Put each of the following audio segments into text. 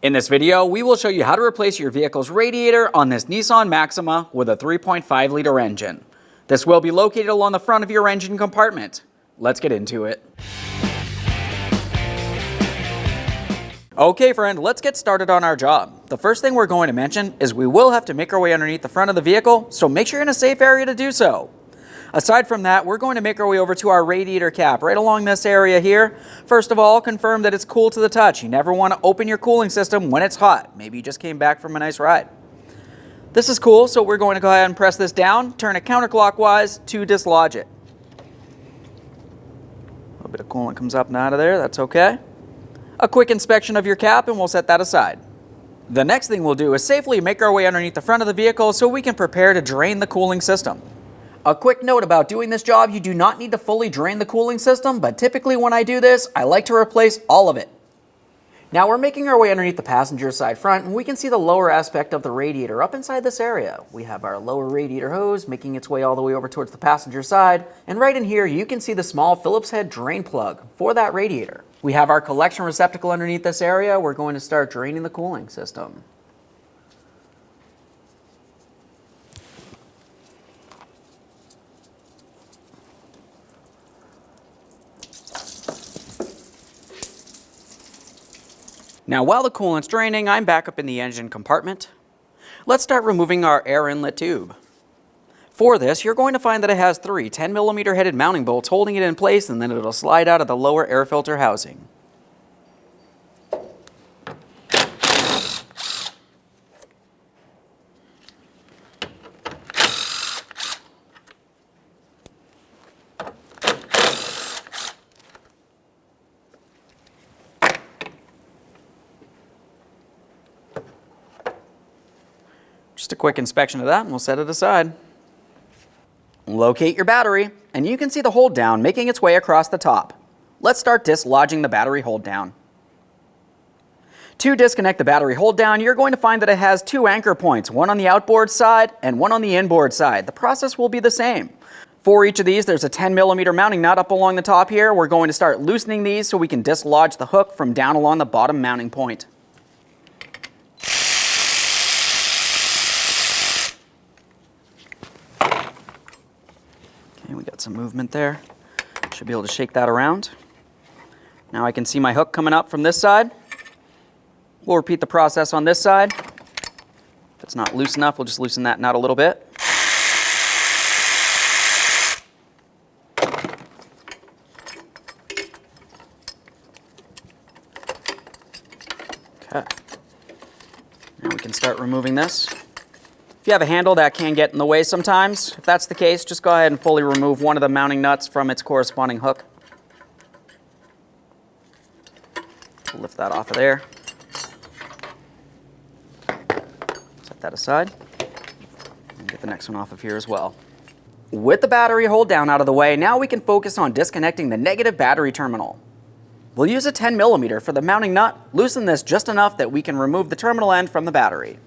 In this video, we will show you how to replace your vehicle's radiator on this Nissan Maxima with a 3.5-liter engine. This will be located along the front of your engine compartment. Let's get into it. Okay friend, let's get started on our job. The first thing we're going to mention is we will have to make our way underneath the front of the vehicle, so make sure you're in a safe area to do so. Aside from that, we're going to make our way over to our radiator cap right along this area here. First of all, confirm that it's cool to the touch. You never want to open your cooling system when it's hot. Maybe you just came back from a nice ride. This is cool, so we're going to go ahead and press this down, turn it counterclockwise to dislodge it. A little bit of coolant comes up and out of there, that's okay. A quick inspection of your cap and we'll set that aside. The next thing we'll do is safely make our way underneath the front of the vehicle so we can prepare to drain the cooling system. A quick note about doing this job, you do not need to fully drain the cooling system, but typically when I do this, I like to replace all of it. Now we're making our way underneath the passenger side front and we can see the lower aspect of the radiator up inside this area. We have our lower radiator hose making its way all the way over towards the passenger side, and right in here you can see the small Phillips head drain plug for that radiator. We have our collection receptacle underneath this area. We're going to start draining the cooling system. Now while the coolant's draining, I'm back up in the engine compartment. Let's start removing our air inlet tube. For this, you're going to find that it has three 10mm headed mounting bolts holding it in place, and then it'll slide out of the lower air filter housing. Just a quick inspection of that and we'll set it aside. Locate your battery and you can see the hold down making its way across the top. Let's start dislodging the battery hold down. To disconnect the battery hold down, you're going to find that it has two anchor points, one on the outboard side and one on the inboard side. The process will be the same. For each of these, there's a 10mm mounting nut up along the top here. We're going to start loosening these so we can dislodge the hook from down along the bottom mounting point. We got some movement there. Should be able to shake that around. Now I can see my hook coming up from this side. We'll repeat the process on this side. If it's not loose enough, we'll just loosen that nut a little bit. Okay. Now we can start removing this. If you have a handle, that can get in the way sometimes. If that's the case, just go ahead and fully remove one of the mounting nuts from its corresponding hook. Lift that off of there. Set that aside. And get the next one off of here as well. With the battery hold down out of the way, now we can focus on disconnecting the negative battery terminal. We'll use a 10mm for the mounting nut. Loosen this just enough that we can remove the terminal end from the battery.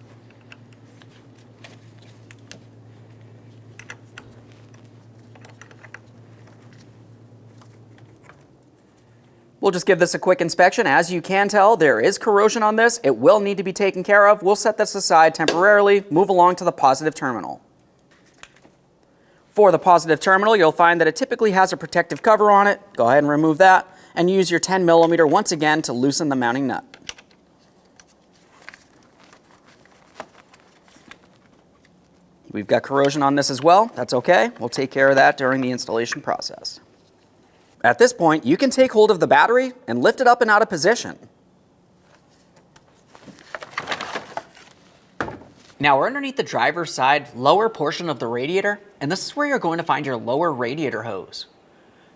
We'll just give this a quick inspection. As you can tell, there is corrosion on this. It will need to be taken care of. We'll set this aside temporarily, move along to the positive terminal. For the positive terminal, you'll find that it typically has a protective cover on it. Go ahead and remove that and use your 10mm once again to loosen the mounting nut. We've got corrosion on this as well. That's okay. We'll take care of that during the installation process. At this point, you can take hold of the battery and lift it up and out of position. Now we're underneath the driver's side lower portion of the radiator, and this is where you're going to find your lower radiator hose.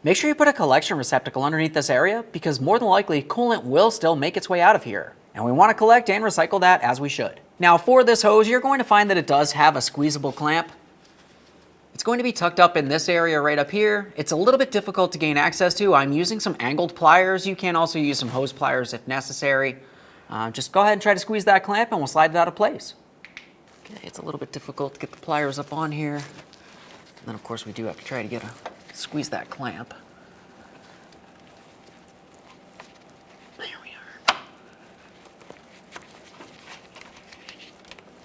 Make sure you put a collection receptacle underneath this area because more than likely coolant will still make its way out of here, and we want to collect and recycle that as we should. Now for this hose, you're going to find that it does have a squeezable clamp. It's going to be tucked up in this area right up here. It's a little bit difficult to gain access to. I'm using some angled pliers. You can also use some hose pliers if necessary. Just go ahead and try to squeeze that clamp and we'll slide it out of place. Okay, it's a little bit difficult to get the pliers up on here. And then of course we do have to try to squeeze that clamp. There we are.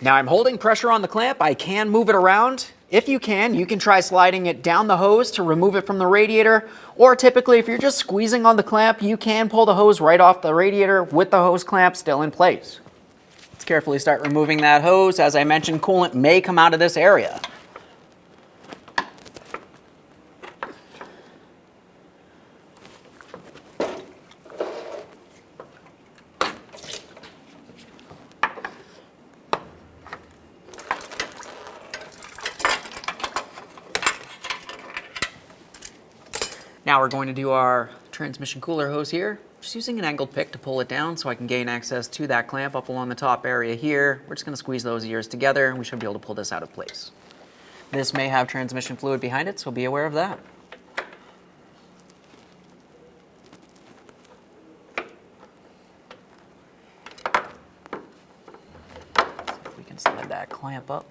Now I'm holding pressure on the clamp. I can move it around. If you can try sliding it down the hose to remove it from the radiator, or typically if you're just squeezing on the clamp, you can pull the hose right off the radiator with the hose clamp still in place. Let's carefully start removing that hose. As I mentioned, coolant may come out of this area. Now we're going to do our transmission cooler hose here. Just using an angled pick to pull it down so I can gain access to that clamp up along the top area here. We're just going to squeeze those ears together and we should be able to pull this out of place. This may have transmission fluid behind it, so be aware of that. See if we can slide that clamp up.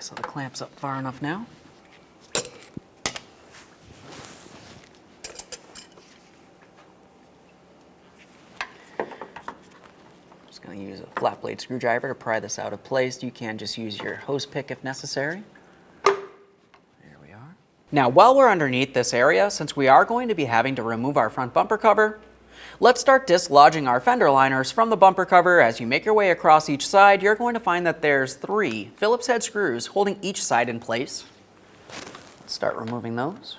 So the clamp's up far enough now. Just going to use a flat blade screwdriver to pry this out of place. You can just use your hose pick if necessary. There we are. Now while we're underneath this area, since we are going to be having to remove our front bumper cover, let's start dislodging our fender liners from the bumper cover. As you make your way across each side, you're going to find that there's 3 Phillips head screws holding each side in place. Let's start removing those.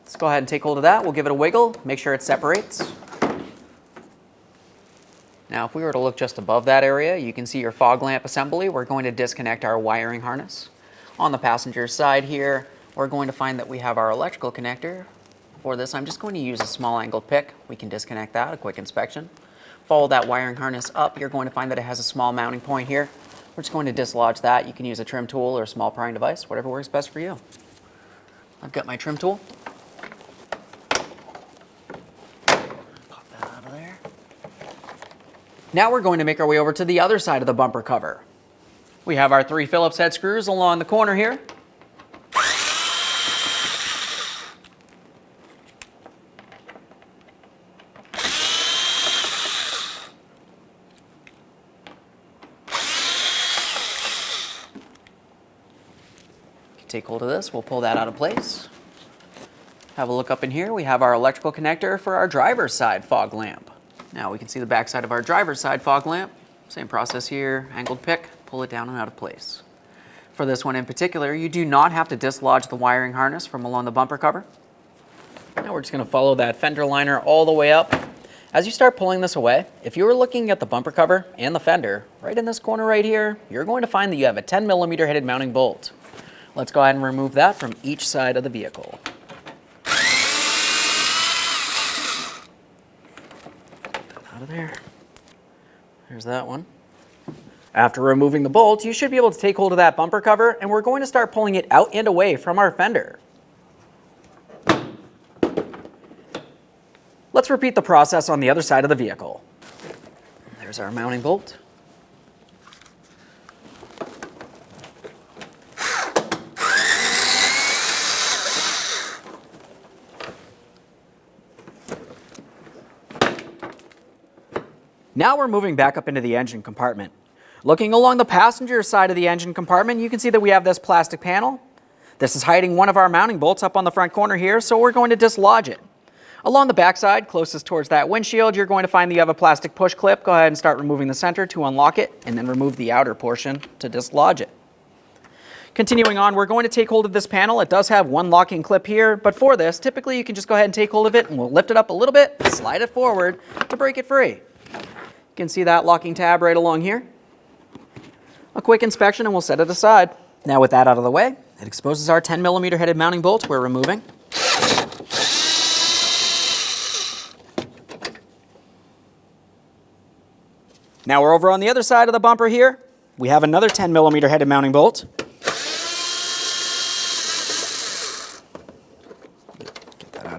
Let's go ahead and take hold of that. We'll give it a wiggle, make sure it separates. Now, if we were to look just above that area, you can see your fog lamp assembly. We're going to disconnect our wiring harness. On the passenger side here, we're going to find that we have our electrical connector. For this, I'm just going to use a small angled pick. We can disconnect that, a quick inspection. Follow that wiring harness up. You're going to find that it has a small mounting point here. We're just going to dislodge that. You can use a trim tool or a small prying device, whatever works best for you. I've got my trim tool. Pop that out of there. Now we're going to make our way over to the other side of the bumper cover. We have our 3 Phillips head screws along the corner here. Take hold of this, we'll pull that out of place. Have a look up in here. We have our electrical connector for our driver's side fog lamp. Now we can see the back side of our driver's side fog lamp. Same process here, angled pick, pull it down and out of place. For this one in particular, you do not have to dislodge the wiring harness from along the bumper cover. Now we're just going to follow that fender liner all the way up. As you start pulling this away, if you were looking at the bumper cover and the fender, right in this corner right here, you're going to find that you have a 10mm headed mounting bolt. Let's go ahead and remove that from each side of the vehicle. Get that out of there. There's that one. After removing the bolt, you should be able to take hold of that bumper cover, and we're going to start pulling it out and away from our fender. Let's repeat the process on the other side of the vehicle. There's our mounting bolt. Now we're moving back up into the engine compartment. Looking along the passenger side of the engine compartment, you can see that we have this plastic panel. This is hiding one of our mounting bolts up on the front corner here, so we're going to dislodge it. Along the back side, closest towards that windshield, you're going to find that you have a plastic push clip. Go ahead and start removing the center to unlock it, and then remove the outer portion to dislodge it. Continuing on, we're going to take hold of this panel. It does have one locking clip here, but for this, typically you can just go ahead and take hold of it, and we'll lift it up a little bit, slide it forward to break it free. You can see that locking tab right along here. A quick inspection and we'll set it aside. Now with that out of the way, it exposes our 10mm headed mounting bolt we're removing. Now we're over on the other side of the bumper here. We have another 10mm headed mounting bolt.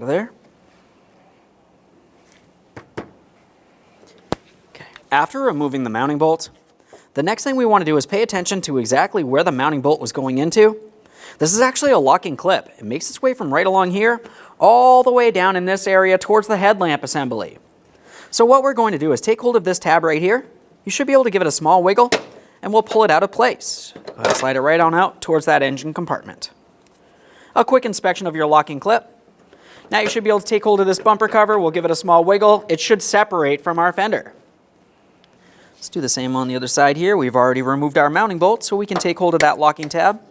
of there. Okay. After removing the mounting bolts, the next thing we want to do is pay attention to exactly where the mounting bolt was going into. This is actually a locking clip. It makes its way from right along here all the way down in this area towards the headlamp assembly. So what we're going to do is take hold of this tab right here. You should be able to give it a small wiggle and we'll pull it out of place. Go ahead and slide it right on out towards that engine compartment. A quick inspection of your locking clip. Now you should be able to take hold of this bumper cover. We'll give it a small wiggle. It should separate from our fender. Let's do the same on the other side here. We've already removed our mounting bolt, so we can take hold of that locking tab.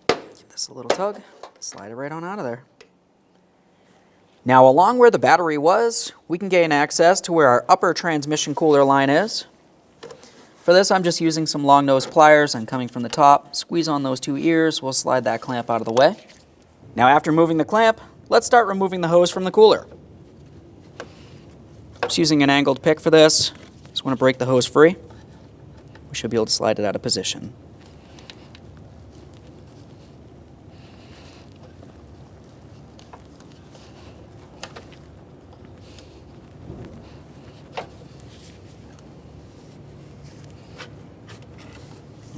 Give this a little tug. Slide it right on out of there. Now along where the battery was, we can gain access to where our upper transmission cooler line is. For this, I'm just using some long nose pliers and coming from the top, squeeze on those two ears. We'll slide that clamp out of the way. Now after moving the clamp, let's start removing the hose from the cooler. Just using an angled pick for this. Just want to break the hose free. We should be able to slide it out of position.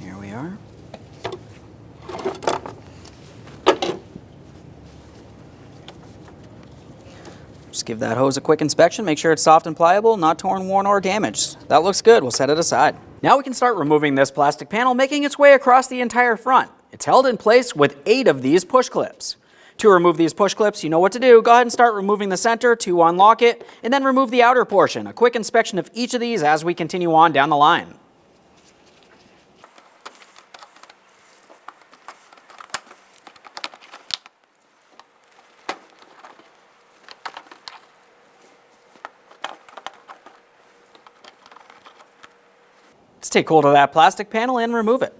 Here we are. Just give that hose a quick inspection, make sure it's soft and pliable, not torn, worn, or damaged. That looks good, we'll set it aside. Now we can start removing this plastic panel, making its way across the entire front. It's held in place with 8 of these push clips. To remove these push clips, you know what to do. Go ahead and start removing the center to unlock it, and then remove the outer portion. A quick inspection of each of these as we continue on down the line. Let's take hold of that plastic panel and remove it.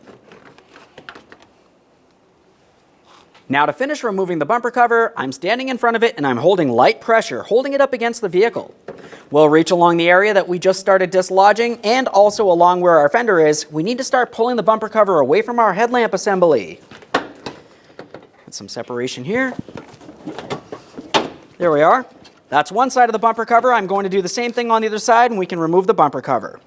Now to finish removing the bumper cover, I'm standing in front of it and I'm holding light pressure, holding it up against the vehicle. We'll reach along the area that we just started dislodging and also along where our fender is. We need to start pulling the bumper cover away from our headlamp assembly. Get some separation here. There we are. That's one side of the bumper cover. I'm going to do the same thing on the other side and we can remove the bumper cover.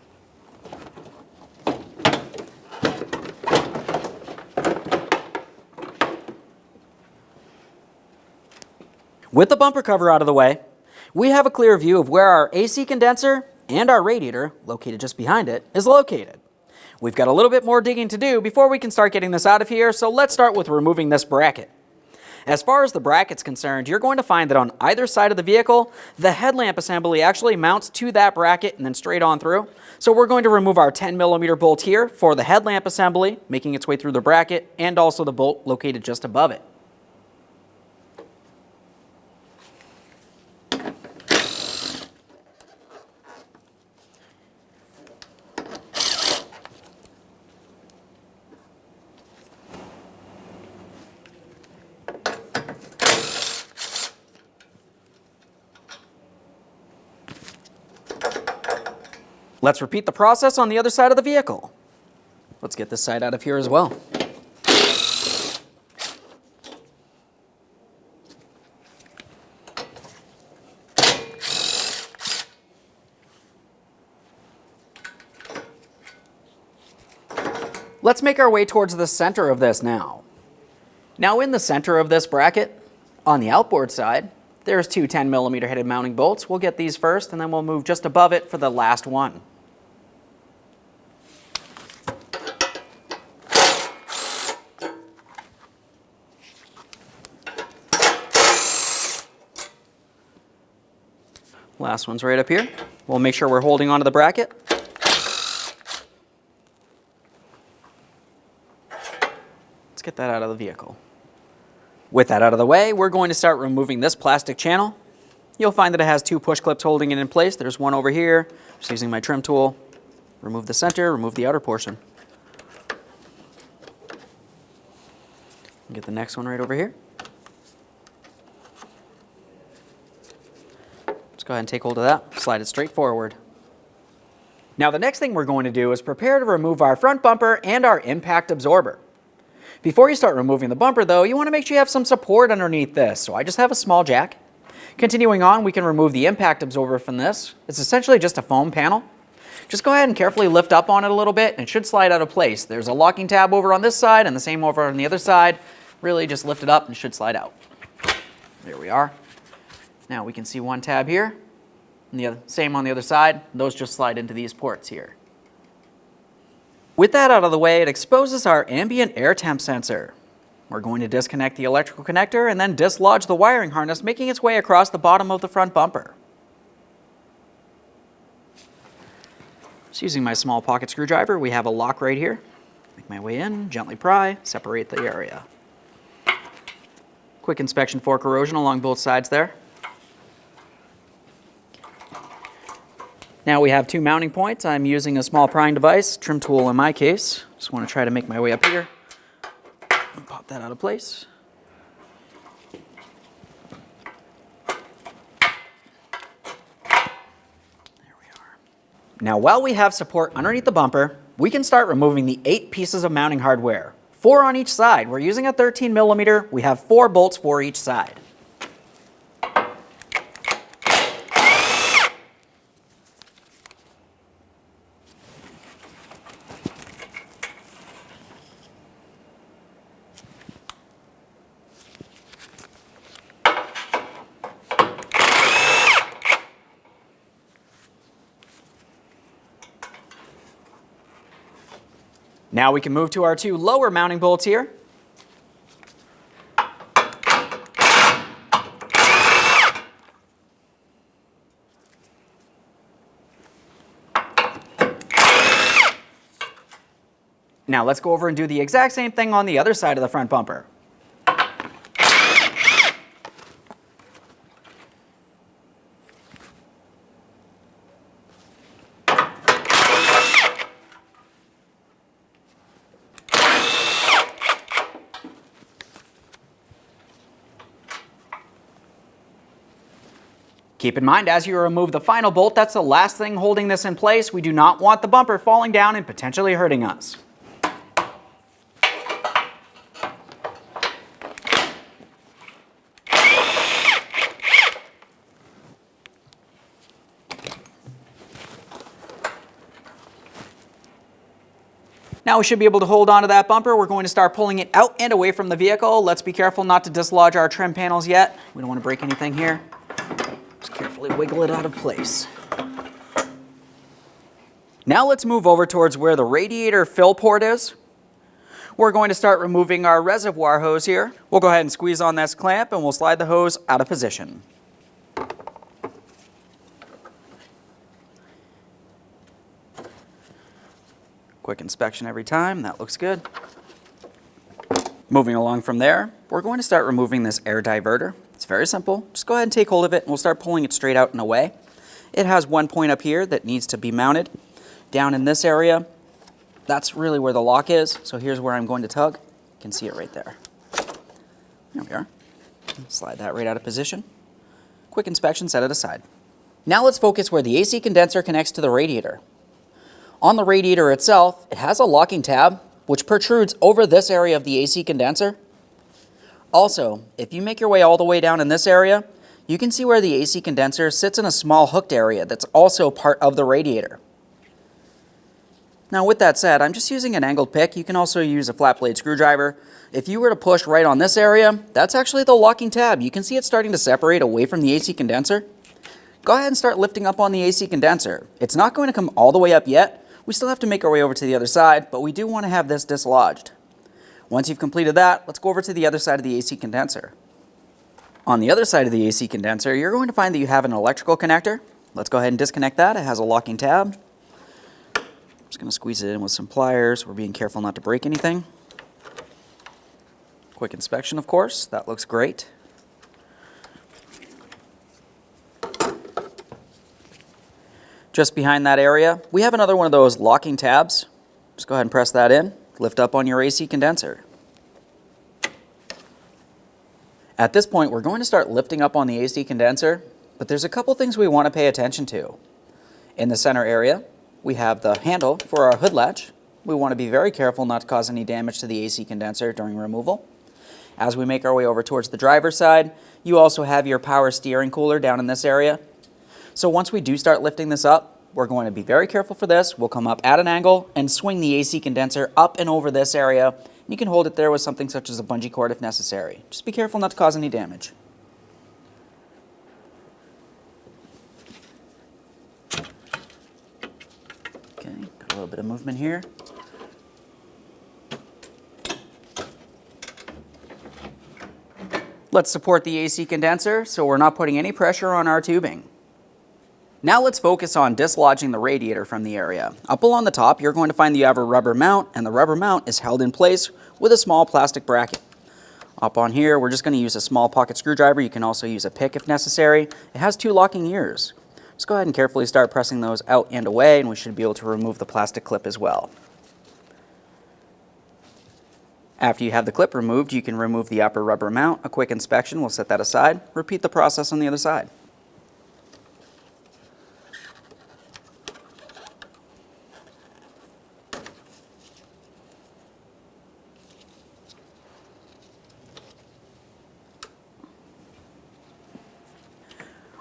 With the bumper cover out of the way, we have a clear view of where our AC condenser and our radiator, located just behind it, is located. We've got a little bit more digging to do before we can start getting this out of here, so let's start with removing this bracket. As far as the bracket's concerned, you're going to find that on either side of the vehicle, the headlamp assembly actually mounts to that bracket and then straight on through. So we're going to remove our 10mm bolt here for the headlamp assembly, making its way through the bracket, and also the bolt located just above it. Let's repeat the process on the other side of the vehicle. Let's get this side out of here as well. Let's make our way towards the center of this now. Now in the center of this bracket, on the outboard side, there's 2 10mm headed mounting bolts. We'll get these first and then we'll move just above it for the last one. Last one's right up here. We'll make sure we're holding onto the bracket. Let's get that out of the vehicle. With that out of the way, we're going to start removing this plastic channel. You'll find that it has 2 push clips holding it in place. There's one over here. Just using my trim tool. Remove the center, remove the outer portion. Get the next one right over here. Just go ahead and take hold of that, slide it straight forward. Now the next thing we're going to do is prepare to remove our front bumper and our impact absorber. Before you start removing the bumper though, you want to make sure you have some support underneath this. So I just have a small jack. Continuing on, we can remove the impact absorber from this. It's essentially just a foam panel. Just go ahead and carefully lift up on it a little bit and it should slide out of place. There's a locking tab over on this side and the same over on the other side. Really just lift it up and it should slide out. There we are. Now we can see one tab here and the same on the other side. Those just slide into these ports here. With that out of the way, it exposes our ambient air temp sensor. We're going to disconnect the electrical connector and then dislodge the wiring harness, making its way across the bottom of the front bumper. Just using my small pocket screwdriver, we have a lock right here. Make my way in, gently pry, separate the area. Quick inspection for corrosion along both sides there. Now we have two mounting points. I'm using a small prying device, trim tool in my case. Just want to try to make my way up here. Pop that out of place. Now, while we have support underneath the bumper, we can start removing the 8 pieces of mounting hardware. 4 on each side. We're using a 13mm. We have 4 bolts for each side. Now we can move to our 2 lower mounting bolts here. Now let's go over and do the exact same thing on the other side of the front bumper. Keep in mind, as you remove the final bolt, that's the last thing holding this in place. We do not want the bumper falling down and potentially hurting us. Now we should be able to hold on to that bumper. We're going to start pulling it out and away from the vehicle. Let's be careful not to dislodge our trim panels yet. We don't want to break anything here. Just carefully wiggle it out of place. Now let's move over towards where the radiator fill port is. We're going to start removing our reservoir hose here. We'll go ahead and squeeze on this clamp and we'll slide the hose out of position. Quick inspection every time, that looks good. Moving along from there, we're going to start removing this air diverter. It's very simple. Just go ahead and take hold of it and we'll start pulling it straight out and away. It has one point up here that needs to be mounted. Down in this area, that's really where the lock is. So here's where I'm going to tug. You can see it right there. There we are. Slide that right out of position. Quick inspection, set it aside. Now let's focus where the AC condenser connects to the radiator. On the radiator itself, it has a locking tab, which protrudes over this area of the AC condenser. Also, if you make your way all the way down in this area, you can see where the AC condenser sits in a small hooked area that's also part of the radiator. Now with that said, I'm just using an angled pick. You can also use a flat blade screwdriver. If you were to push right on this area, that's actually the locking tab. You can see it starting to separate away from the AC condenser. Go ahead and start lifting up on the AC condenser. It's not going to come all the way up yet. We still have to make our way over to the other side, but we do want to have this dislodged. Once you've completed that, let's go over to the other side of the AC condenser. On the other side of the AC condenser, you're going to find that you have an electrical connector. Let's go ahead and disconnect that. It has a locking tab. I'm just going to squeeze it in with some pliers. We're being careful not to break anything. Quick inspection, of course. That looks great. Just behind that area, we have another one of those locking tabs. Just go ahead and press that in. Lift up on your AC condenser. At this point, we're going to start lifting up on the AC condenser, but there's a couple things we want to pay attention to. In the center area, we have the handle for our hood latch. We want to be very careful not to cause any damage to the AC condenser during removal. As we make our way over towards the driver's side, you also have your power steering cooler down in this area. So once we do start lifting this up, we're going to be very careful for this. We'll come up at an angle and swing the AC condenser up and over this area. You can hold it there with something such as a bungee cord if necessary. Just be careful not to cause any damage. Okay, got a little bit of movement here. Let's support the AC condenser so we're not putting any pressure on our tubing. Now let's focus on dislodging the radiator from the area. Up along the top, you're going to find that you have a rubber mount, and the rubber mount is held in place with a small plastic bracket. Up on here, we're just going to use a small pocket screwdriver. You can also use a pick if necessary. It has 2 locking ears. Just go ahead and carefully start pressing those out and away, and we should be able to remove the plastic clip as well. After you have the clip removed, you can remove the upper rubber mount. A quick inspection will set that aside. Repeat the process on the other side.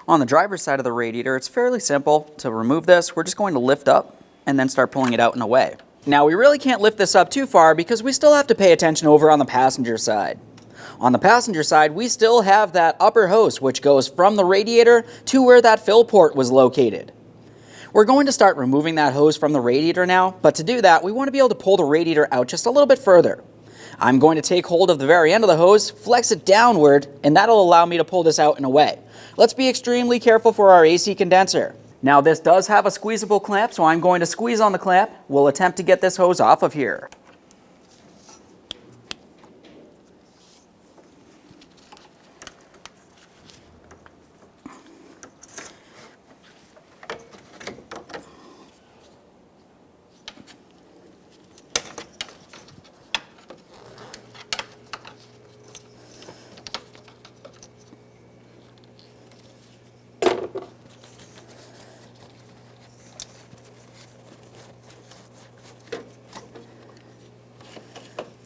On the driver's side of the radiator, it's fairly simple to remove this. We're just going to lift up and then start pulling it out and away. Now, we really can't lift this up too far because we still have to pay attention over on the passenger side. On the passenger side, we still have that upper hose which goes from the radiator to where that fill port was located. We're going to start removing that hose from the radiator now, but to do that, we want to be able to pull the radiator out just a little bit further. I'm going to take hold of the very end of the hose, flex it downward, and that'll allow me to pull this out and away. Let's be extremely careful for our AC condenser. Now this does have a squeezable clamp, so I'm going to squeeze on the clamp. We'll attempt to get this hose off of here.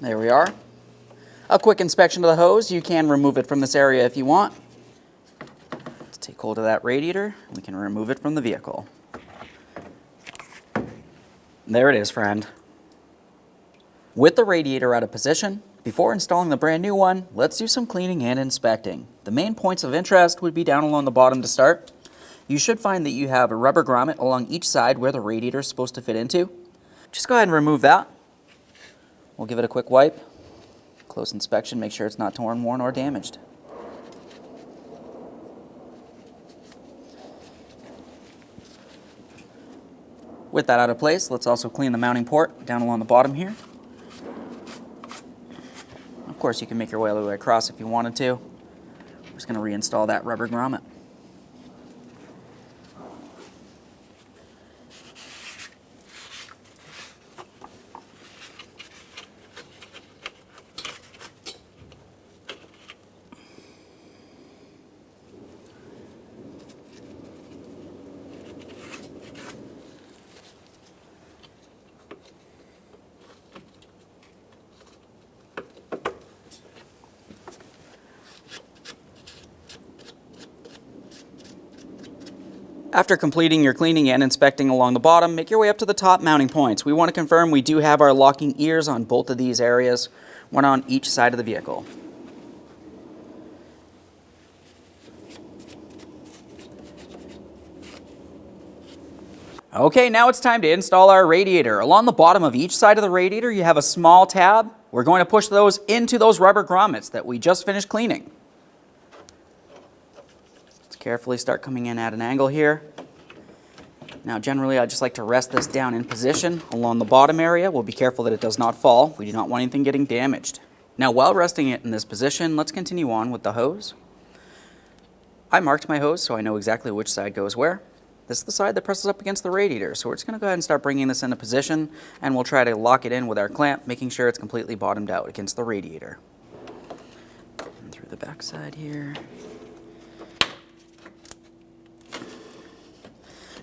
There we are. A quick inspection of the hose. You can remove it from this area if you want. Let's take hold of that radiator. We can remove it from the vehicle. There it is, friend. With the radiator out of position, before installing the brand new one, let's do some cleaning and inspecting. The main points of interest would be down along the bottom to start. You should find that you have a rubber grommet along each side where the radiator is supposed to fit into. Just go ahead and remove that. We'll give it a quick wipe. Close inspection, make sure it's not torn, worn, or damaged. With that out of place, let's also clean the mounting port down along the bottom here. Of course, you can make your way all the way across if you wanted to. I'm just going to reinstall that rubber grommet. After completing your cleaning and inspecting along the bottom, make your way up to the top mounting points. We want to confirm we do have our locking ears on both of these areas, one on each side of the vehicle. Okay, now it's time to install our radiator. Along the bottom of each side of the radiator, you have a small tab. We're going to push those into those rubber grommets that we just finished cleaning. Carefully start coming in at an angle here. Now generally I just like to rest this down in position along the bottom area. We'll be careful that it does not fall. We do not want anything getting damaged. Now while resting it in this position, let's continue on with the hose. I marked my hose so I know exactly which side goes where. This is the side that presses up against the radiator, so we're just going to go ahead and start bringing this into position, and we'll try to lock it in with our clamp, making sure it's completely bottomed out against the radiator. And through the back side here.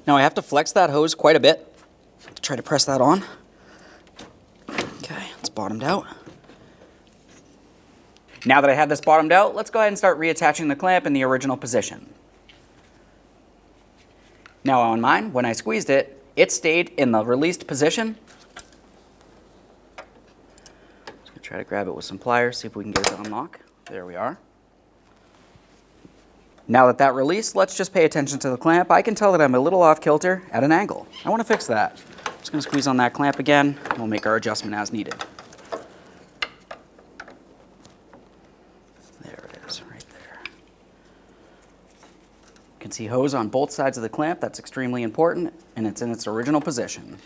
Now I have to flex that hose quite a bit to try to press that on. Okay, it's bottomed out. Now that I have this bottomed out, let's go ahead and start reattaching the clamp in the original position. Now on mine, when I squeezed it, it stayed in the released position. Just gonna try to grab it with some pliers, see if we can get it to unlock. There we are. Now that that released, let's just pay attention to the clamp. I can tell that I'm a little off kilter at an angle. I want to fix that. Just gonna squeeze on that clamp again, and we'll make our adjustment as needed. There it is, right there. You can see hose on both sides of the clamp. That's extremely important, and it's in its original position.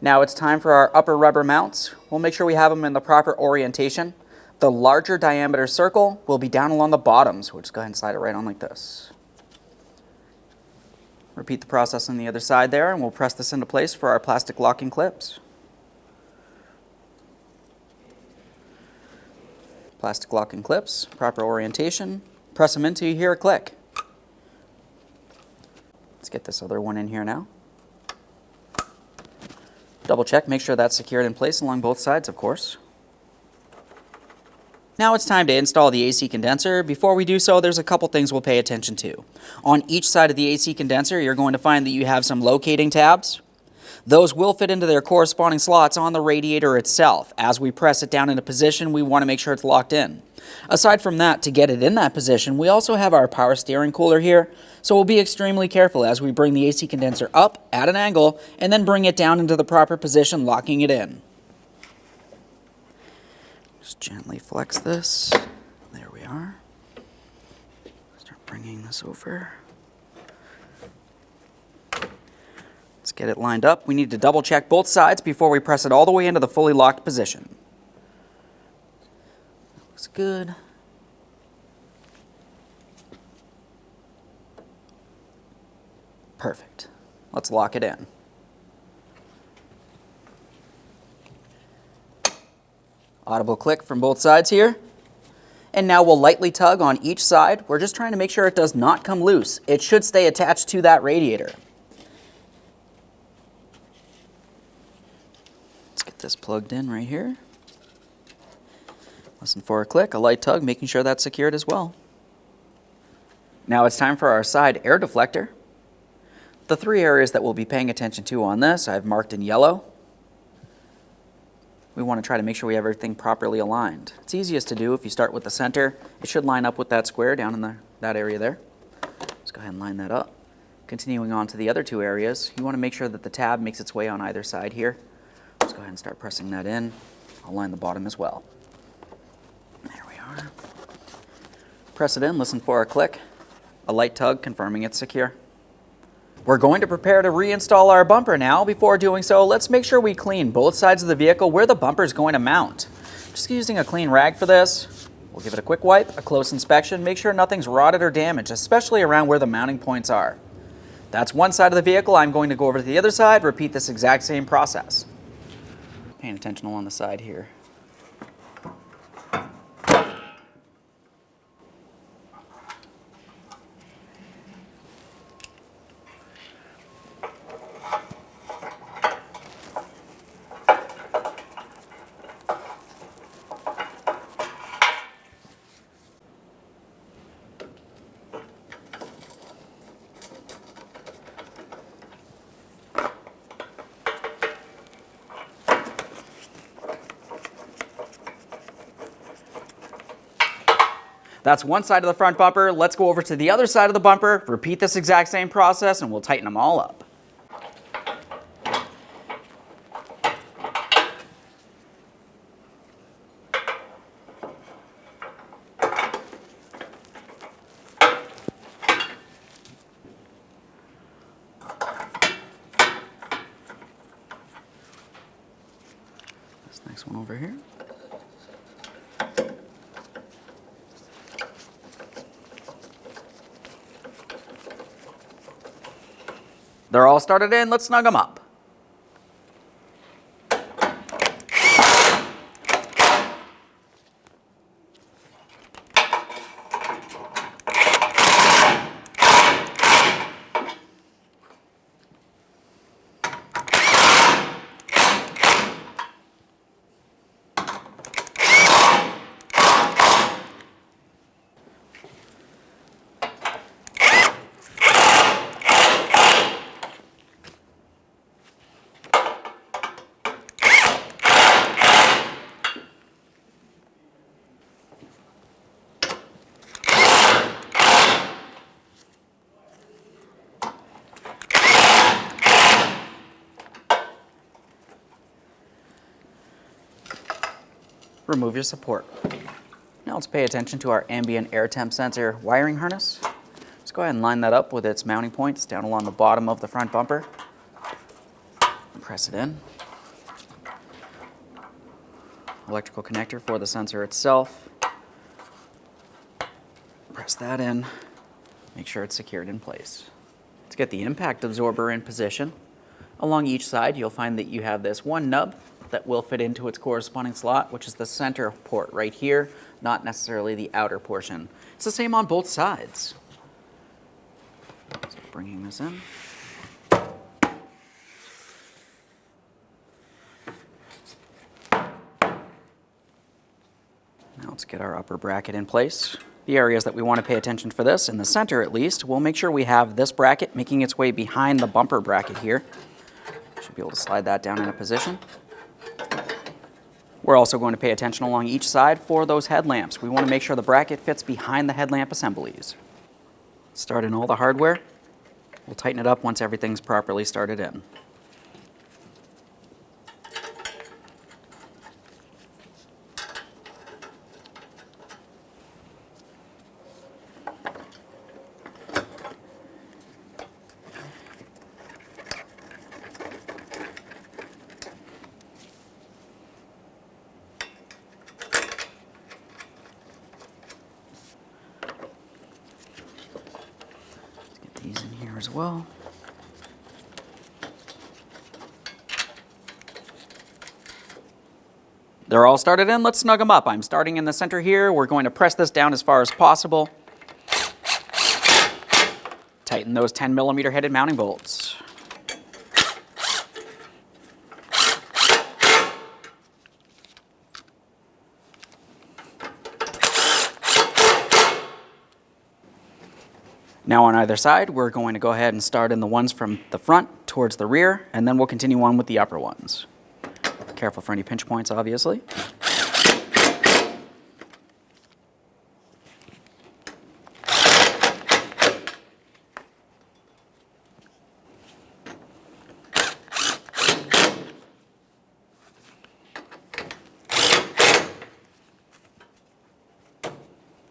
Now it's time for our upper rubber mounts. We'll make sure we have them in the proper orientation. The larger diameter circle will be down along the bottoms. We'll just go ahead and slide it right on like this. Repeat the process on the other side there, and we'll press this into place for our plastic locking clips. Plastic locking clips, proper orientation. Press them into you hear a click. Let's get this other one in here now. Double check, make sure that's secured in place along both sides, of course. Now it's time to install the AC condenser. Before we do so, there's a couple things we'll pay attention to. On each side of the AC condenser, you're going to find that you have some locating tabs. Those will fit into their corresponding slots on the radiator itself. As we press it down into position, we want to make sure it's locked in. Aside from that, to get it in that position, we also have our power steering cooler here, so we'll be extremely careful as we bring the AC condenser up at an angle and then bring it down into the proper position, locking it in. Just gently flex this. There we are. Start bringing this over. Let's get it lined up. We need to double check both sides before we press it all the way into the fully locked position. Looks good. Perfect. Let's lock it in. Audible click from both sides here. And now we'll lightly tug on each side. We're just trying to make sure it does not come loose. It should stay attached to that radiator. Let's get this plugged in right here. Listen for a click, a light tug, making sure that's secured as well. Now it's time for our side air deflector. The three areas that we'll be paying attention to on this, I've marked in yellow. We want to try to make sure we have everything properly aligned. It's easiest to do if you start with the center. It should line up with that square down in that area there. Let's go ahead and line that up. Continuing on to the other two areas, you want to make sure that the tab makes its way on either side here. Let's go ahead and start pressing that in. I'll line the bottom as well. There we are. Press it in, listen for a click, a light tug confirming it's secure. We're going to prepare to reinstall our bumper now. Before doing so, let's make sure we clean both sides of the vehicle where the bumper is going to mount. Just using a clean rag for this. We'll give it a quick wipe, a close inspection, make sure nothing's rotted or damaged, especially around where the mounting points are. That's one side of the vehicle. I'm going to go over to the other side, repeat this exact same process. Paying attention along the side here. That's one side of the front bumper. Let's go over to the other side of the bumper, repeat this exact same process, and we'll tighten them all up. This next one over here. They're all started in, let's snug them up. remove your support. Now let's pay attention to our ambient air temp sensor wiring harness. Let's go ahead and line that up with its mounting points down along the bottom of the front bumper. Press it in. Electrical connector for the sensor itself. Press that in. Make sure it's secured in place. Let's get the impact absorber in position. Along each side, you'll find that you have this one nub that will fit into its corresponding slot, which is the center port right here, not necessarily the outer portion. It's the same on both sides. So bringing this in. Now let's get our upper bracket in place. The areas that we want to pay attention for this, in the center at least, we'll make sure we have this bracket making its way behind the bumper bracket here. Should be able to slide that down into position. We're also going to pay attention along each side for those headlamps. We want to make sure the bracket fits behind the headlamp assemblies. Start in all the hardware. We'll tighten it up once everything's properly started in. These in here as well. They're all started in. Let's snug them up. I'm starting in the center here. We're going to press this down as far as possible. Tighten those 10mm headed mounting bolts. Now on either side, we're going to go ahead and start in the ones from the front towards the rear, and then we'll continue on with the upper ones. Careful for any pinch points, obviously.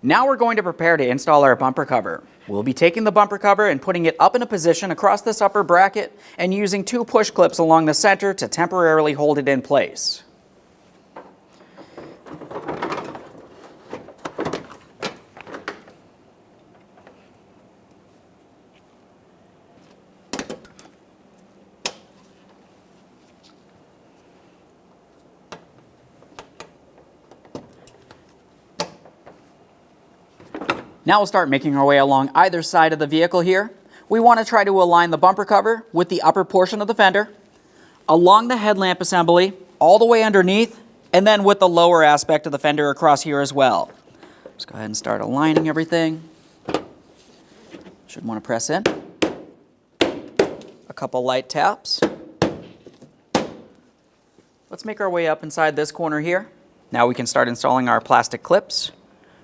Now we're going to prepare to install our bumper cover. We'll be taking the bumper cover and putting it up in a position across this upper bracket and using 2 push clips along the center to temporarily hold it in place. Now we'll start making our way along either side of the vehicle here. We want to try to align the bumper cover with the upper portion of the fender, along the headlamp assembly, all the way underneath, and then with the lower aspect of the fender across here as well. Let's go ahead and start aligning everything. Should want to press in. A couple light taps. Let's make our way up inside this corner here. Now we can start installing our plastic clips.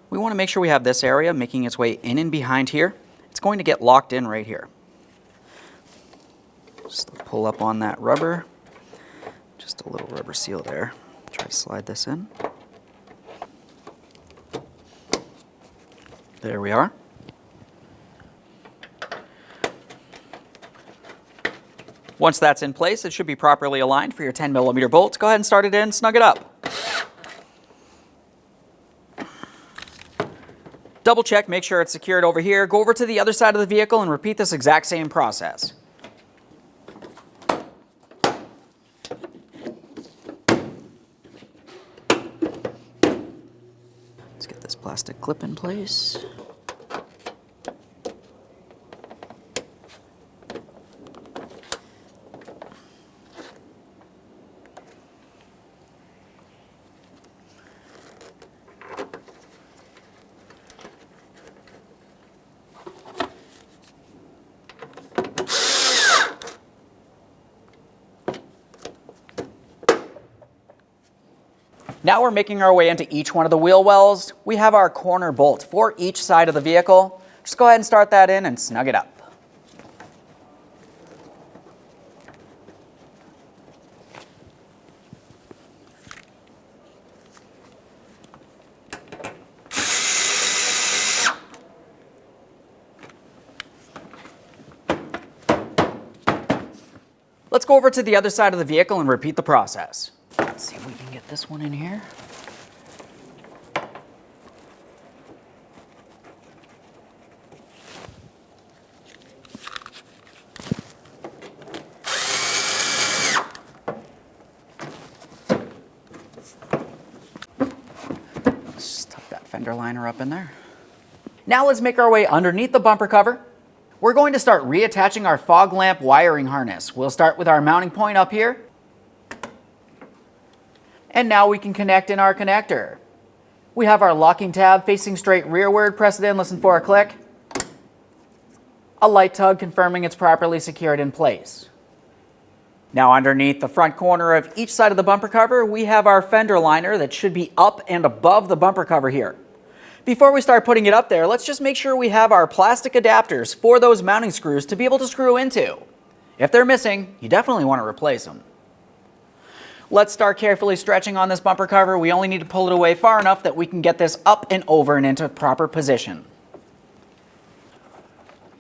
We want to make sure we have this area making its way in and behind here. It's going to get locked in right here. Just pull up on that rubber. Just a little rubber seal there. Try to slide this in. There we are. Once that's in place, it should be properly aligned for your 10mm bolts. Go ahead and start it in, snug it up. Double check, make sure it's secured over here. Go over to the other side of the vehicle and repeat this exact same process. Let's get this plastic clip in place. Now we're making our way into each one of the wheel wells. We have our corner bolt for each side of the vehicle. Just go ahead and start that in and snug it up. go over to the other side of the vehicle and repeat the process. Let's see if we can get this one in here. Let's just tuck that fender liner up in there. Now let's make our way underneath the bumper cover. We're going to start reattaching our fog lamp wiring harness. We'll start with our mounting point up here. And now we can connect in our connector. We have our locking tab facing straight rearward. Press it in, listen for a click. A light tug confirming it's properly secured in place. Now underneath the front corner of each side of the bumper cover, we have our fender liner that should be up and above the bumper cover here. Before we start putting it up there, let's just make sure we have our plastic adapters for those mounting screws to be able to screw into. If they're missing, you definitely want to replace them. Let's start carefully stretching on this bumper cover. We only need to pull it away far enough that we can get this up and over and into proper position.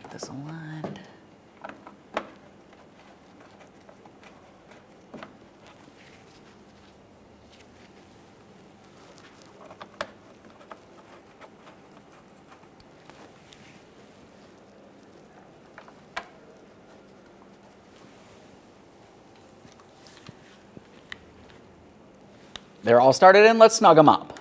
Get this aligned. They're all started in, let's snug them up.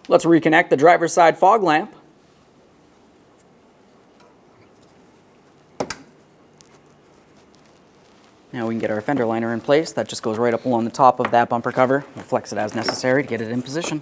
Let's reconnect the driver's side fog lamp. Now we can get our fender liner in place. That just goes right up along the top of that bumper cover. We'll flex it as necessary to get it in position.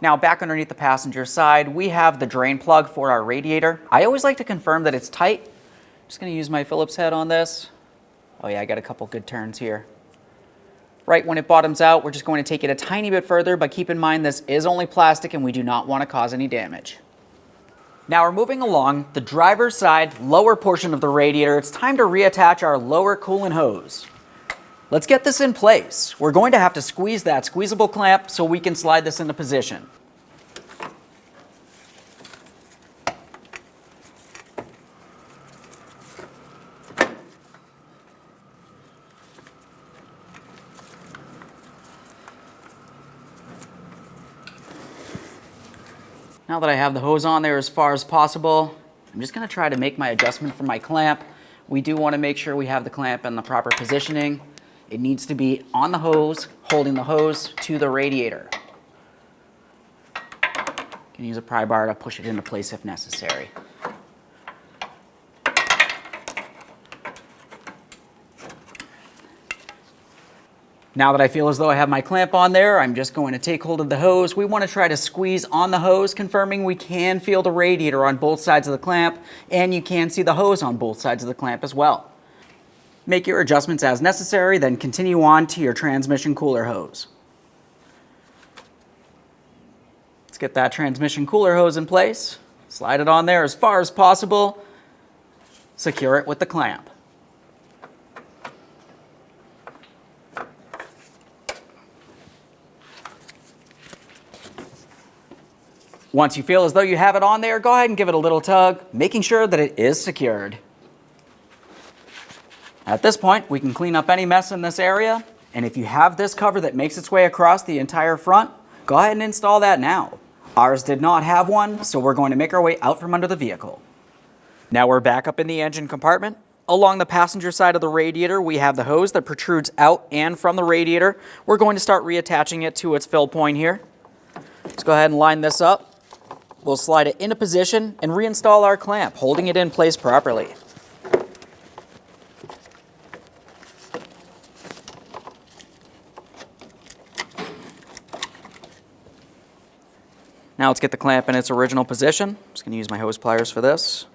Now back underneath the passenger side, we have the drain plug for our radiator. I always like to confirm that it's tight. Just going to use my Phillips head on this. Oh yeah, I got a couple good turns here. Right when it bottoms out, we're just going to take it a tiny bit further, but keep in mind this is only plastic and we do not want to cause any damage. Now we're moving along the driver's side lower portion of the radiator. It's time to reattach our lower coolant hose. Let's get this in place. We're going to have to squeeze that squeezable clamp so we can slide this into position. Now that I have the hose on there as far as possible, I'm just going to try to make my adjustment for my clamp. We do want to make sure we have the clamp in the proper positioning. It needs to be on the hose, holding the hose to the radiator. You can use a pry bar to push it into place if necessary. Now that I feel as though I have my clamp on there, I'm just going to take hold of the hose. We want to try to squeeze on the hose, confirming we can feel the radiator on both sides of the clamp, and you can see the hose on both sides of the clamp as well. Make your adjustments as necessary, then continue on to your transmission cooler hose. Let's get that transmission cooler hose in place. Slide it on there as far as possible. Secure it with the clamp. Once you feel as though you have it on there, go ahead and give it a little tug, making sure that it is secured. At this point, we can clean up any mess in this area, and if you have this cover that makes its way across the entire front, go ahead and install that now. Ours did not have one, so we're going to make our way out from under the vehicle. Now we're back up in the engine compartment. Along the passenger side of the radiator, we have the hose that protrudes out and from the radiator. We're going to start reattaching it to its fill point here. Let's go ahead and line this up. We'll slide it into position and reinstall our clamp, holding it in place properly. Now let's get the clamp in its original position. I'm just going to use my hose pliers for this.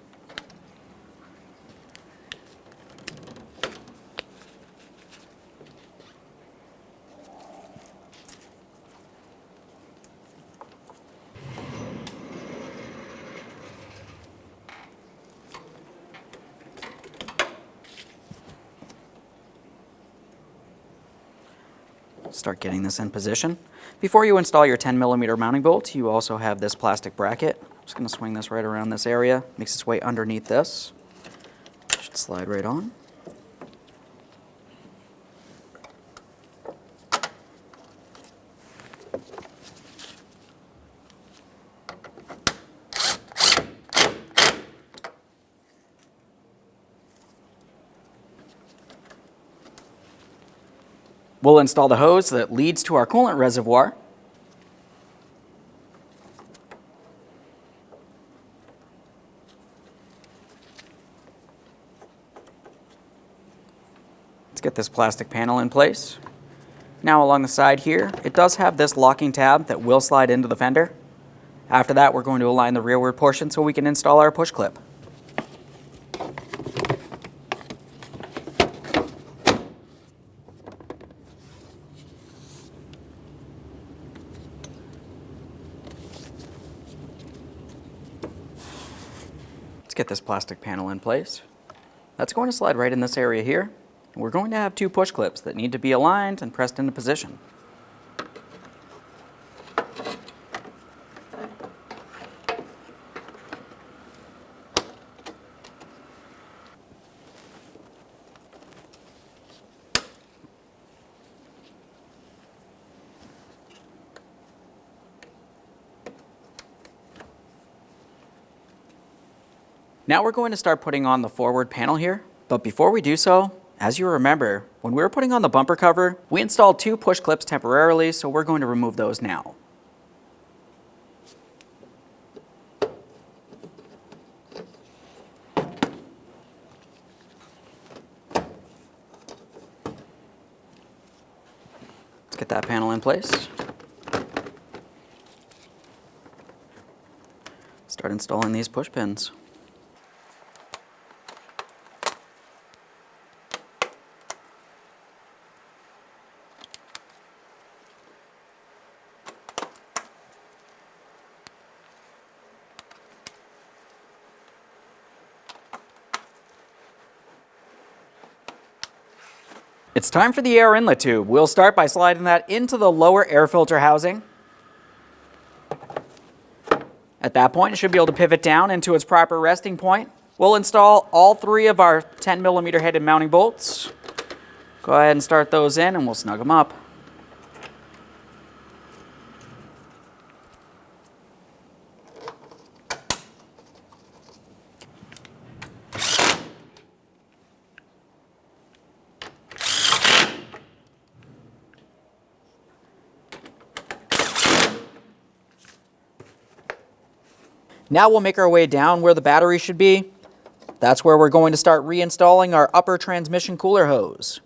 Start getting this in position. Before you install your 10mm mounting bolts, you also have this plastic bracket. I'm just going to swing this right around this area. Makes its way underneath this. Should slide right on. We'll install the hose that leads to our coolant reservoir. Let's get this plastic panel in place. Now along the side here, it does have this locking tab that will slide into the fender. After that, we're going to align the rearward portion so we can install our push clip. Let's get this plastic panel in place. That's going to slide right in this area here. We're going to have two push clips that need to be aligned and pressed into position. Now we're going to start putting on the forward panel here, but before we do so, as you remember, when we were putting on the bumper cover, we installed two push clips temporarily, so we're going to remove those now. Let's get that panel in place. Start installing these push pins. It's time for the air inlet tube. We'll start by sliding that into the lower air filter housing. At that point, it should be able to pivot down into its proper resting point. We'll install all three of our 10mm headed mounting bolts. Go ahead and start those in and we'll snug them up. Now we'll make our way down where the battery should be. That's where we're going to start reinstalling our upper transmission cooler hose.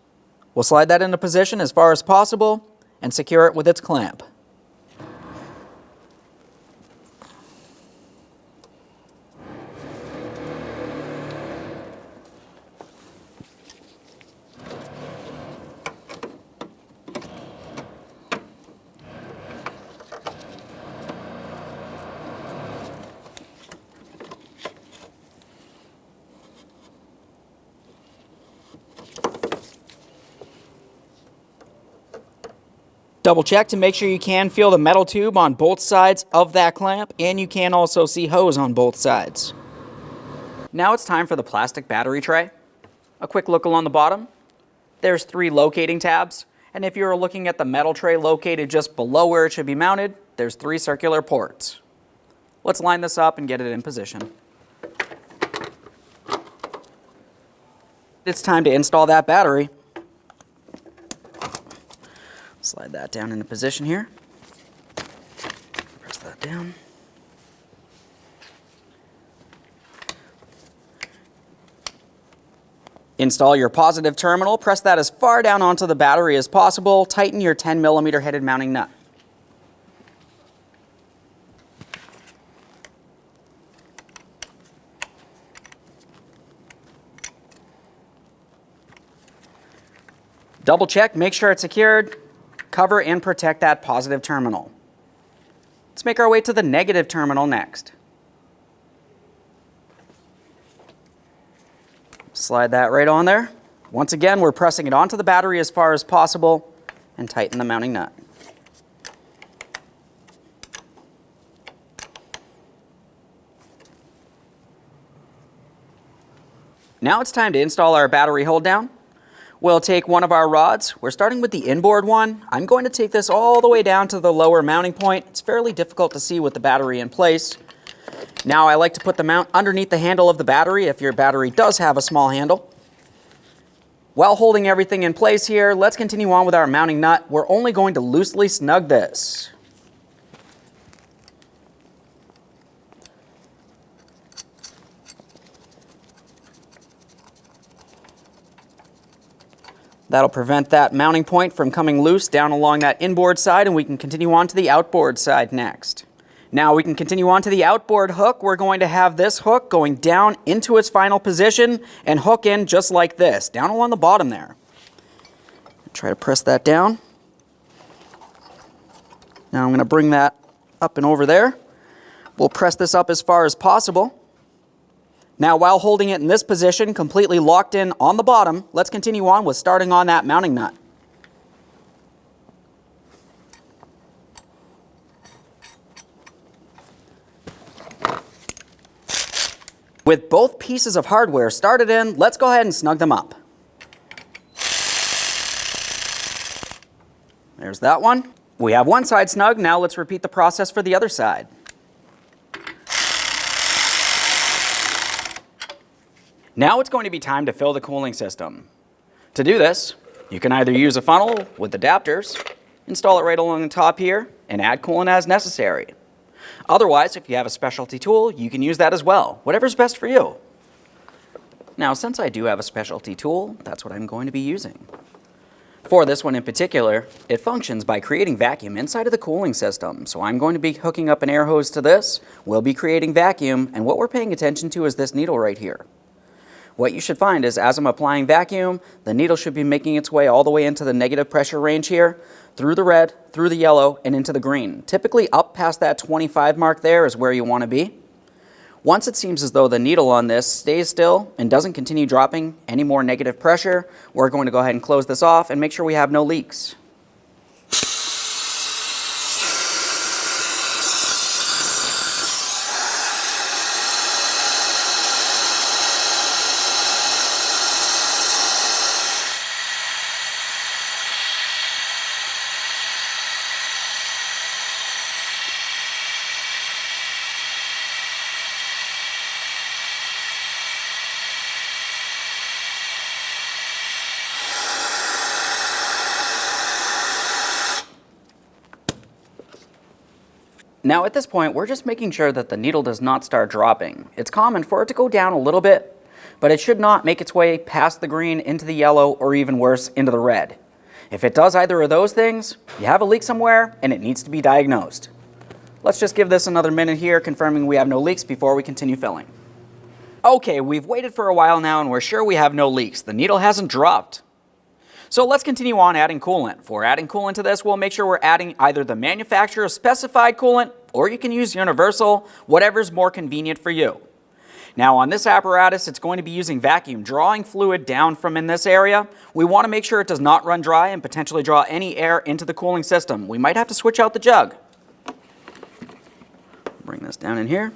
We'll slide that into position as far as possible and secure it with its clamp. Double check to make sure you can feel the metal tube on both sides of that clamp, and you can also see hose on both sides. Now it's time for the plastic battery tray. A quick look along the bottom. There's 3 locating tabs, and if you're looking at the metal tray located just below where it should be mounted, there's 3 circular ports. Let's line this up and get it in position. It's time to install that battery. Slide that down into position here. Press that down. Install your positive terminal, press that as far down onto the battery as possible, tighten your 10mm headed mounting nut. Double check, make sure it's secured, cover and protect that positive terminal. Let's make our way to the negative terminal next. Slide that right on there. Once again, we're pressing it onto the battery as far as possible and tighten the mounting nut. Now it's time to install our battery hold down. We'll take one of our rods. We're starting with the inboard one. I'm going to take this all the way down to the lower mounting point. It's fairly difficult to see with the battery in place. Now I like to put the mount underneath the handle of the battery if your battery does have a small handle. While holding everything in place here, let's continue on with our mounting nut. We're only going to loosely snug this. That'll prevent that mounting point from coming loose down along that inboard side, and we can continue on to the outboard side next. Now we can continue on to the outboard hook. We're going to have this hook going down into its final position and hook in just like this, down along the bottom there. Try to press that down. Now I'm going to bring that up and over there. We'll press this up as far as possible. Now, while holding it in this position, completely locked in on the bottom, let's continue on with starting on that mounting nut. With both pieces of hardware started in, let's go ahead and snug them up. There's that one. We have one side snug. Now let's repeat the process for the other side. Now it's going to be time to fill the cooling system. To do this, you can either use a funnel with adapters, install it right along the top here, and add coolant as necessary. Otherwise, if you have a specialty tool, you can use that as well, whatever's best for you. Now, since I do have a specialty tool, that's what I'm going to be using. For this one in particular, it functions by creating vacuum inside of the cooling system. So I'm going to be hooking up an air hose to this, we'll be creating vacuum, and what we're paying attention to is this needle right here. What you should find is as I'm applying vacuum, the needle should be making its way all the way into the negative pressure range here, through the red, through the yellow, and into the green. Typically up past that 25 mark there is where you want to be. Once it seems as though the needle on this stays still and doesn't continue dropping any more negative pressure, we're going to go ahead and close this off and make sure we have no leaks. Now at this point, we're just making sure that the needle does not start dropping. It's common for it to go down a little bit, but it should not make its way past the green into the yellow or even worse, into the red. If it does either of those things, you have a leak somewhere and it needs to be diagnosed. Let's just give this another minute here, confirming we have no leaks before we continue filling. Okay, we've waited for a while now and we're sure we have no leaks. The needle hasn't dropped. So let's continue on adding coolant. For adding coolant to this, we'll make sure we're adding either the manufacturer's specified coolant, or you can use universal, whatever's more convenient for you. Now on this apparatus, it's going to be using vacuum, drawing fluid down from in this area. We want to make sure it does not run dry and potentially draw any air into the cooling system. We might have to switch out the jug. Bring this down in here.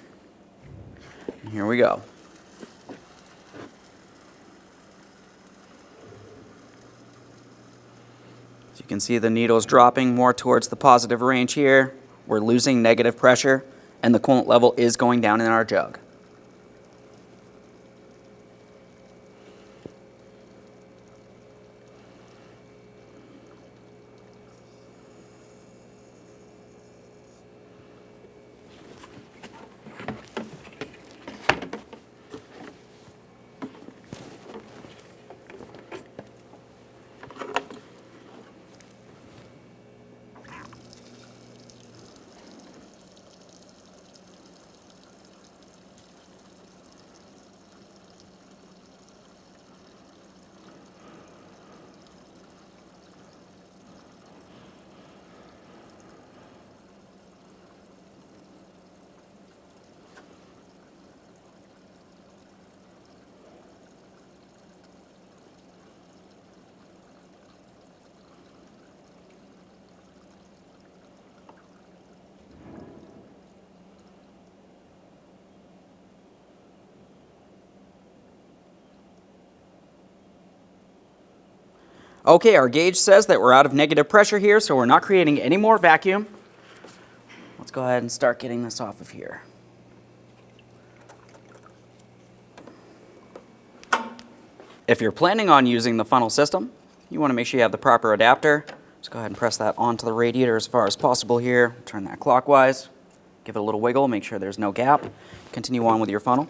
And here we go. As you can see, the needle's dropping more towards the positive range here. We're losing negative pressure, and the coolant level is going down in our jug. Okay, our gauge says that we're out of negative pressure here, so we're not creating any more vacuum. Let's go ahead and start getting this off of here. If you're planning on using the funnel system, you want to make sure you have the proper adapter. Just go ahead and press that onto the radiator as far as possible here. Turn that clockwise. Give it a little wiggle, make sure there's no gap. Continue on with your funnel.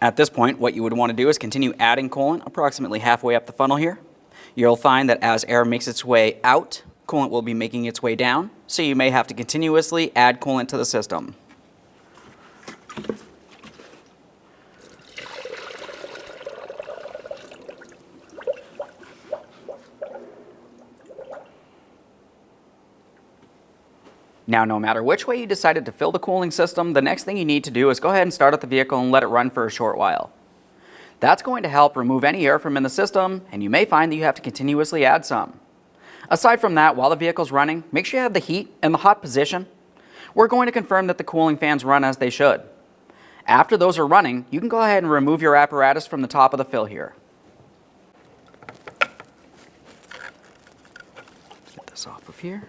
At this point, what you would want to do is continue adding coolant approximately halfway up the funnel here. You'll find that as air makes its way out, coolant will be making its way down, so you may have to continuously add coolant to the system. Now, no matter which way you decided to fill the cooling system, the next thing you need to do is go ahead and start up the vehicle and let it run for a short while. That's going to help remove any air from in the system, and you may find that you have to continuously add some. Aside from that, while the vehicle's running, make sure you have the heat in the hot position. We're going to confirm that the cooling fans run as they should. After those are running, you can go ahead and remove your apparatus from the top of the fill here. Get this off of here.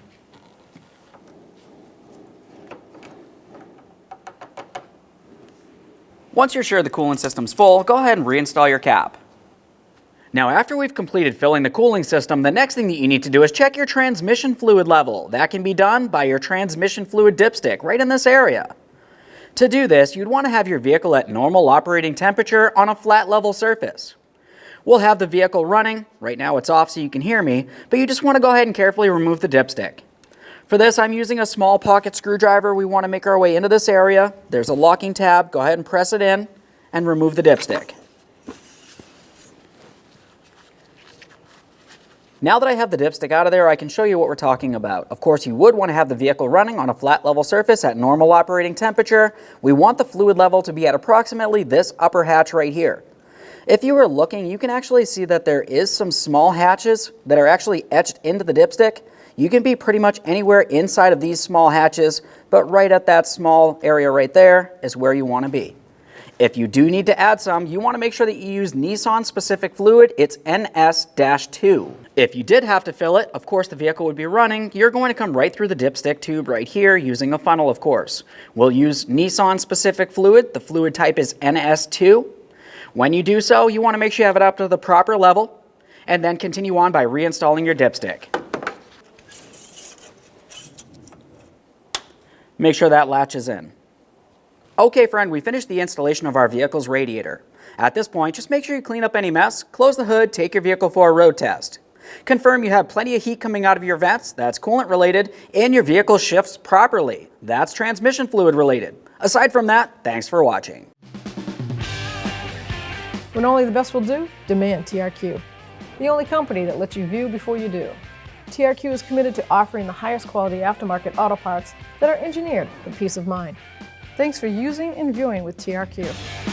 Once you're sure the coolant system's full, go ahead and reinstall your cap. Now, after we've completed filling the cooling system, the next thing that you need to do is check your transmission fluid level. That can be done by your transmission fluid dipstick right in this area. To do this, you'd want to have your vehicle at normal operating temperature on a flat level surface. We'll have the vehicle running. Right now it's off so you can hear me, but you just want to go ahead and carefully remove the dipstick. For this, I'm using a small pocket screwdriver. We want to make our way into this area. There's a locking tab. Go ahead and press it in and remove the dipstick. Now that I have the dipstick out of there, I can show you what we're talking about. Of course, you would want to have the vehicle running on a flat level surface at normal operating temperature. We want the fluid level to be at approximately this upper hatch right here. If you were looking, you can actually see that there is some small hatches that are actually etched into the dipstick. You can be pretty much anywhere inside of these small hatches, but right at that small area right there is where you want to be. If you do need to add some, you want to make sure that you use Nissan specific fluid. It's NS-2. If you did have to fill it, of course the vehicle would be running. You're going to come right through the dipstick tube right here using a funnel, of course. We'll use Nissan specific fluid. The fluid type is NS2. When you do so, you want to make sure you have it up to the proper level and then continue on by reinstalling your dipstick. Make sure that latches in. Okay, friend, we finished the installation of our vehicle's radiator. At this point, just make sure you clean up any mess, close the hood, take your vehicle for a road test. Confirm you have plenty of heat coming out of your vents, that's coolant related, and your vehicle shifts properly. That's transmission fluid related. Aside from that, thanks for watching. When only the best will do, demand TRQ. The only company that lets you view before you do. TRQ is committed to offering the highest quality aftermarket auto parts that are engineered for peace of mind. Thanks for using and viewing with TRQ.